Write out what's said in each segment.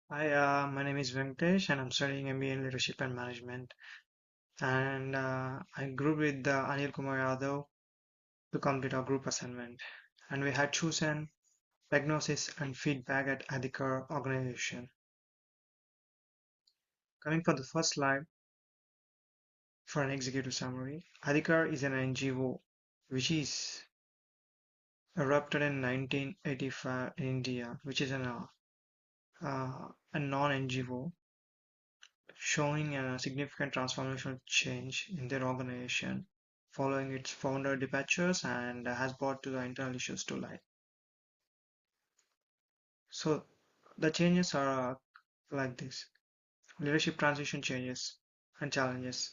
Hi, my name is Venkatesh and I'm studying MBA in Leadership and Management. And I grew with Anil Kumar Yadav to complete our group assignment. And we had chosen diagnosis and feedback at Adhikar organization. Coming for the first slide for an executive summary, Adhikar is an NGO which is erupted in 1985 in India, which is a non-NGO showing a significant transformational change in their organization following its founder departures and has brought to the internal issues to light. So the changes are like this: leadership transition changes and challenges.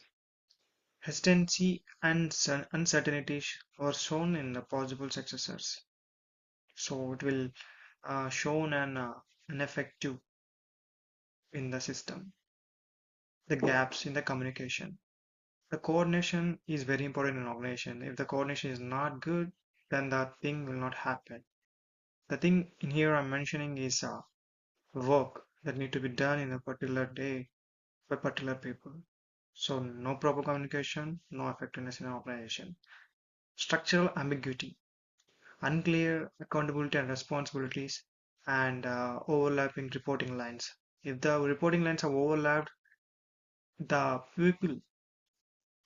Hesitancy and uncertainty were shown in the possible successors. So it will shown an effective in the system. The gaps in the communication. The coordination is very important in organization. If the coordination is not good, then the thing will not happen. The thing in here I'm mentioning is work that need to be done in a particular day by particular people. So no proper communication, no effectiveness in an organization. Structural ambiguity, unclear accountability and responsibilities, and overlapping reporting lines. If the reporting lines are overlapped, the people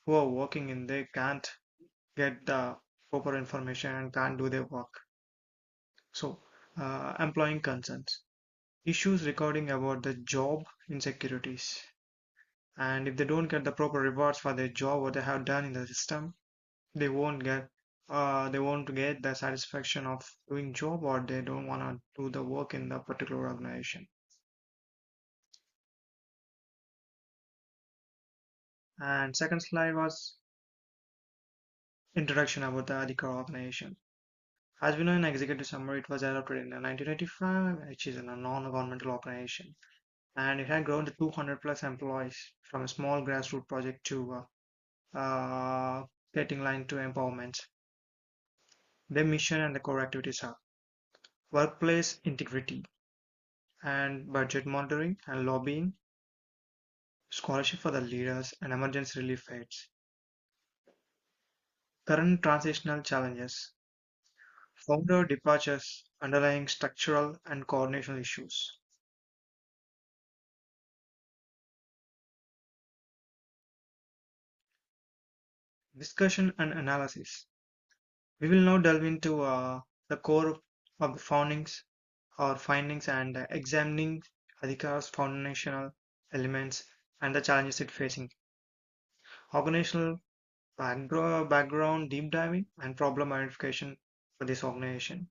who are working in they can't get the proper information and can't do their work. So, employing concerns, issues recording about the job insecurities, and if they don't get the proper rewards for their job what they have done in the system, they won't get the satisfaction of doing job, or they don't want to do the work in the particular organization. And second slide was introduction about the Adhikar organization. As we know in executive summary, it was adopted in 1985, which is a non-governmental organization, and it had grown to 200 plus employees from a small grassroots project to getting line to empowerment. Their mission and the core activities are workplace integrity and budget monitoring and lobbying, scholarship for the leaders, and emergency relief aids. Current transitional challenges, founder departures, underlying structural and coordination issues. Discussion and analysis. We will now delve into the core of the foundings or findings and examining Adhikar's foundational elements and the challenges it facing. Organizational background deep diving and problem identification for this organization.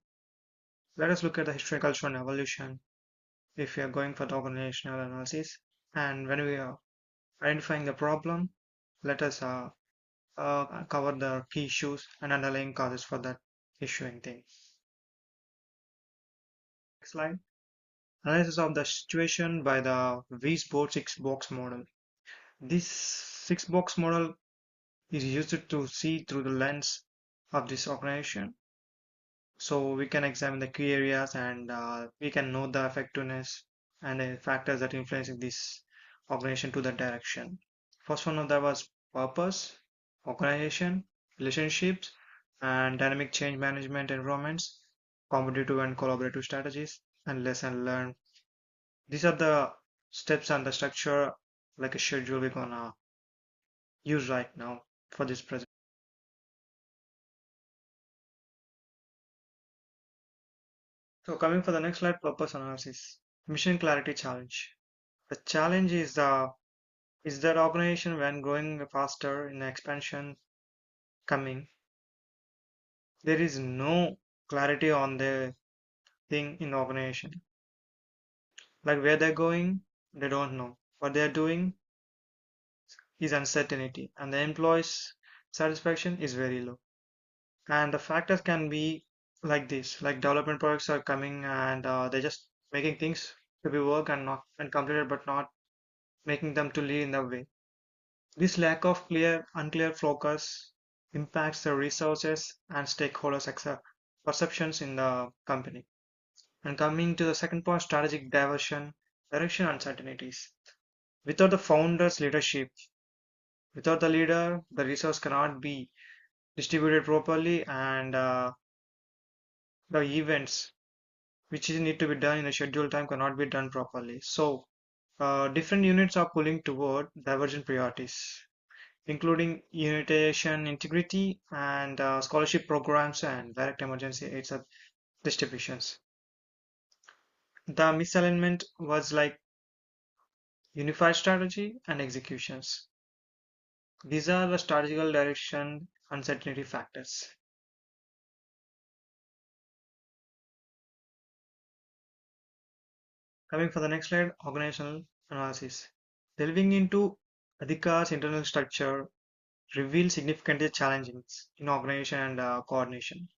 Let us look at the history, culture, and evolution if we are going for the organizational analysis. And when we are identifying the problem, let us cover the key issues and underlying causes for that issuing thing. Next slide. Analysis of the situation by the Wiesboard six-box model. This six-box model is used to see through the lens of this organization. So we can examine the key areas and we can know the effectiveness and the factors that influence this organization to that direction. First one of that was purpose, organization, relationships, and dynamic change management environments, competitive and collaborative strategies, and lesson learned. These are the steps and the structure like a schedule we're gonna use right now for this present. So coming for the next slide, purpose analysis. Mission clarity challenge. The challenge is that organization when growing faster in expansion coming, there is no clarity on the thing in the organization. Like where they're going, they don't know. What they're doing is uncertainty, and the employees' satisfaction is very low. And the factors can be like this, like development projects are coming and they're just making things to be work and not and completed, but not making them to lead in the way. This lack of unclear focus impacts the resources and stakeholders' perceptions in the company. And coming to the second point, strategic diversion direction uncertainties. Without the founder's leadership, without the leader, the resource cannot be distributed properly, and the events which need to be done in a scheduled time cannot be done properly. So, different units are pulling toward divergent priorities, including unitization, integrity, and scholarship programs and direct emergency aids distributions. The misalignment was like unified strategy and executions. These are the strategical direction uncertainty factors. Coming for the next slide, organizational analysis. Delving into Adhika's internal structure reveals significant challenges in organization and coordination.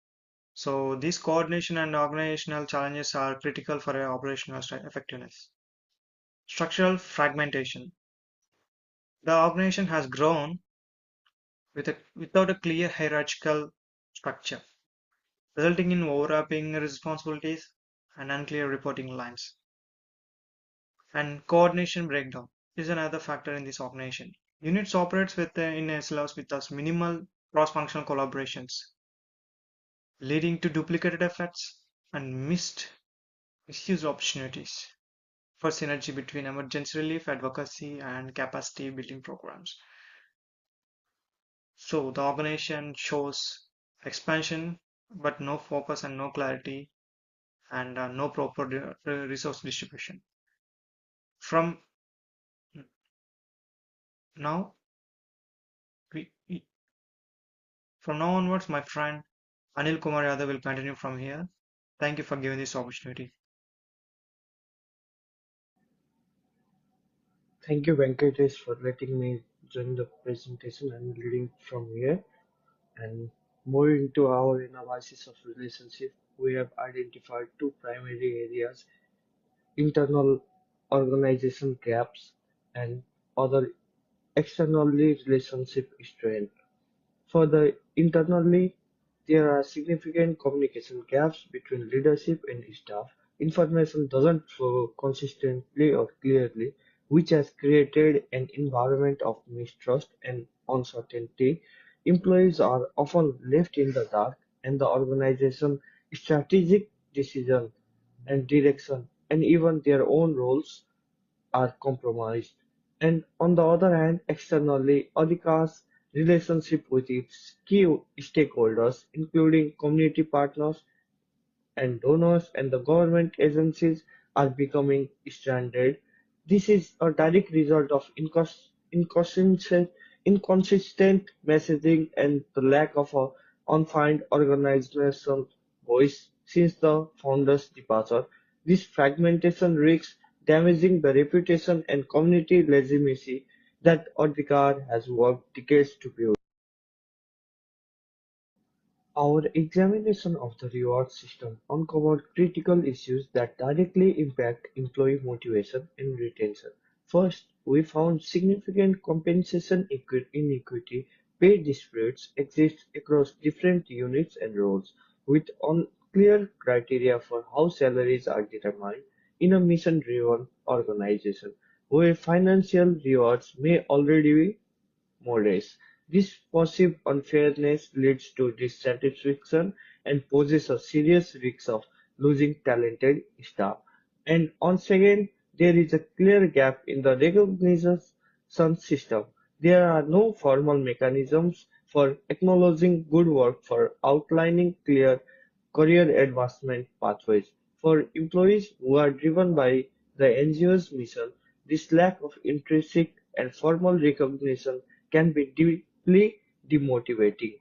So these coordination and organizational challenges are critical for operational effectiveness. Structural fragmentation. The organization has grown without a clear hierarchical structure, resulting in overlapping responsibilities and unclear reporting lines. And coordination breakdown is another factor in this organization. Units operates in SLOs with us minimal cross-functional collaborations, leading to duplicated efforts and misuse opportunities for synergy between emergency relief, advocacy, and capacity building programs. So the organization shows expansion, but no focus and no clarity, and no proper resource distribution. From now, we from now onwards, my friend Anil Kumar Yadav will continue from here. Thank you for giving this opportunity. Thank you, Venkatesh, for letting me join the presentation and leading from here. And moving to our analysis of relationship, we have identified two primary areas: internal organization gaps and other externally relationship strength. For the internally, there are significant communication gaps between leadership and staff. Information doesn't flow consistently or clearly, which has created an environment of mistrust and uncertainty. Employees are often left in the dark, and the organization's strategic decision and direction, and even their own roles, are compromised. And on the other hand, externally, Adhika's relationship with its key stakeholders, including community partners and donors and the government agencies, are becoming stranded. This is a direct result of inconsistent messaging and the lack of a unfined organizational voice since the founder's departure. This fragmentation risks damaging the reputation and community legitimacy that Adhikar has worked decades to build. Our examination of the reward system uncovered critical issues that directly impact employee motivation and retention. First, we found significant compensation inequity. Pay disputes exist across different units and roles, with unclear criteria for how salaries are determined in a mission-driven organization, where financial rewards may already be modest. This perceived unfairness leads to dissatisfaction and poses a serious risk of losing talented staff. And on second, there is a clear gap in the recognition system. There are no formal mechanisms for acknowledging good work, for outlining clear career advancement pathways. For employees who are driven by the NGO's mission, this lack of intrinsic and formal recognition can be deeply demotivating.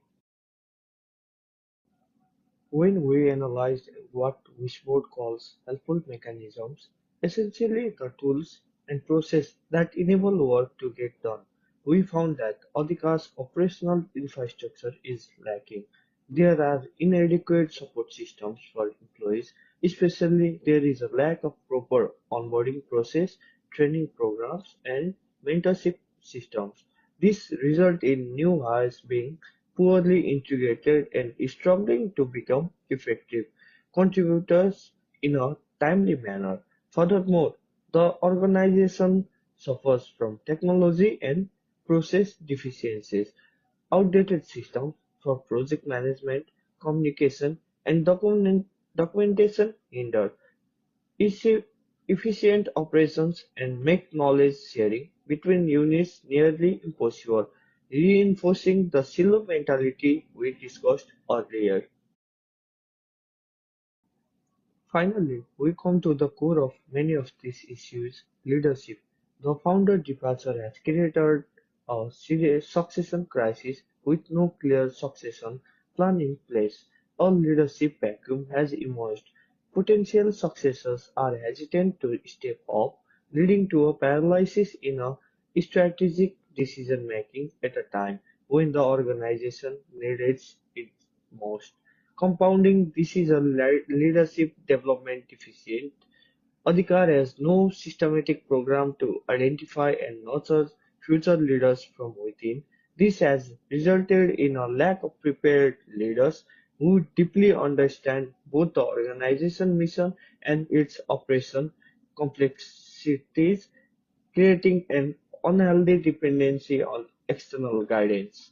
When we analyzed what Wishbone calls helpful mechanisms, essentially the tools and process that enable work to get done, we found that Adhika's operational infrastructure is lacking. There are inadequate support systems for employees, especially there is a lack of proper onboarding process, training programs, and mentorship systems. This result in new hires being poorly integrated and struggling to become effective contributors in a timely manner. Furthermore, The organization suffers from technology and process deficiencies, outdated systems for project management, communication, and documentation hinder effi- efficient operations and make knowledge sharing between units nearly impossible, reinforcing the silo mentality we discussed earlier. Finally, we come to the core of many of these issues: leadership. The founder departure has created a serious succession crisis with no clear succession plan in place. A leadership vacuum has emerged. Potential successors are hesitant to step up, leading to a paralysis in a strategic decision making at a time when the organization needs it most. Compounding this is a leadership development deficit. Adhikar has no systematic program to identify and nurture future leaders from within. This has resulted in a lack of prepared leaders who deeply understand both the organization mission and its operation complexities, creating an unhealthy dependency on external guidance.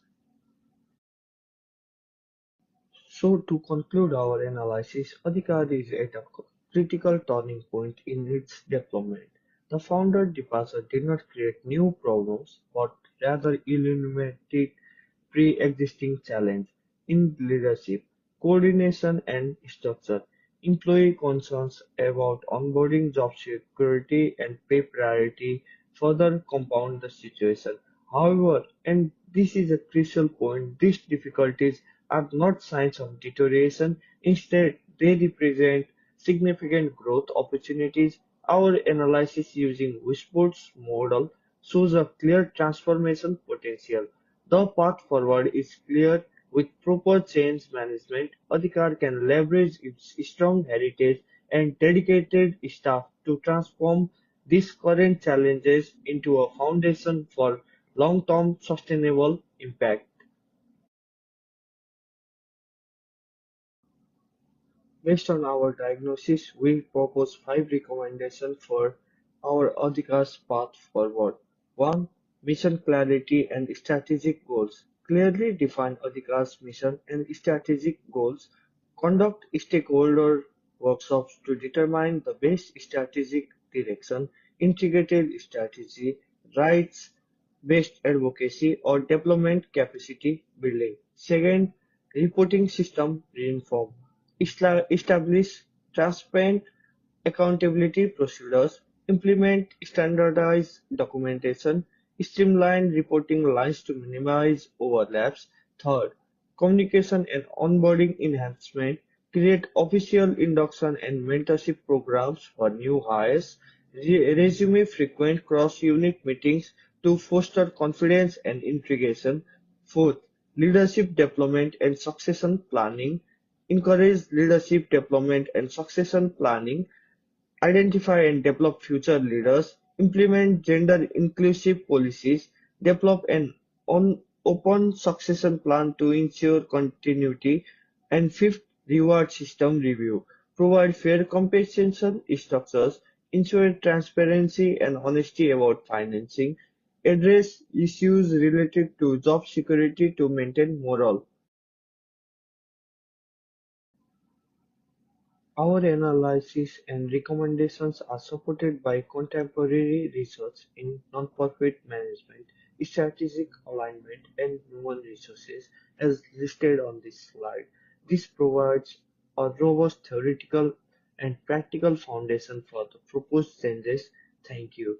So to conclude our analysis, Adhikar is at a critical turning point in its development. The founder departure did not create new problems, but rather illuminated pre-existing challenges in leadership, coordination and structure. Employee concerns about onboarding, job security and pay priority further compound the situation. However, and this is a crucial point, these difficulties are not signs of deterioration. Instead, they represent significant growth opportunities. Our analysis using Wishport's model shows a clear transformation potential. The path forward is clear. With proper change management, Adhikar can leverage its strong heritage and dedicated staff to transform these current challenges into a foundation for long-term sustainable impact. Based on our diagnosis, we propose five recommendations for our Adhika's path forward. 1. Mission clarity and strategic goals. Clearly define Adhika's mission and strategic goals. Conduct stakeholder workshops to determine the best strategic direction, integrated strategy, rights, based advocacy, or development capacity building. Second, reporting system reform. Establish transparent accountability procedures, implement standardized documentation, streamline reporting lines to minimize overlaps. Third, communication and onboarding enhancement, create official induction and mentorship programs for new hires, resume frequent cross-unit meetings to foster confidence and integration. Fourth, leadership development and succession planning, encourage leadership development and succession planning, identify and develop future leaders, implement gender-inclusive policies, develop an open succession plan to ensure continuity, and fifth, reward system review. Provide fair compensation structures, ensure transparency and honesty about financing, address issues related to job security to maintain morale. Our analysis and recommendations are supported by contemporary research in non-profit management, strategic alignment, and human resources, as listed on this slide. This provides a robust theoretical and practical foundation for the proposed changes. Thank you.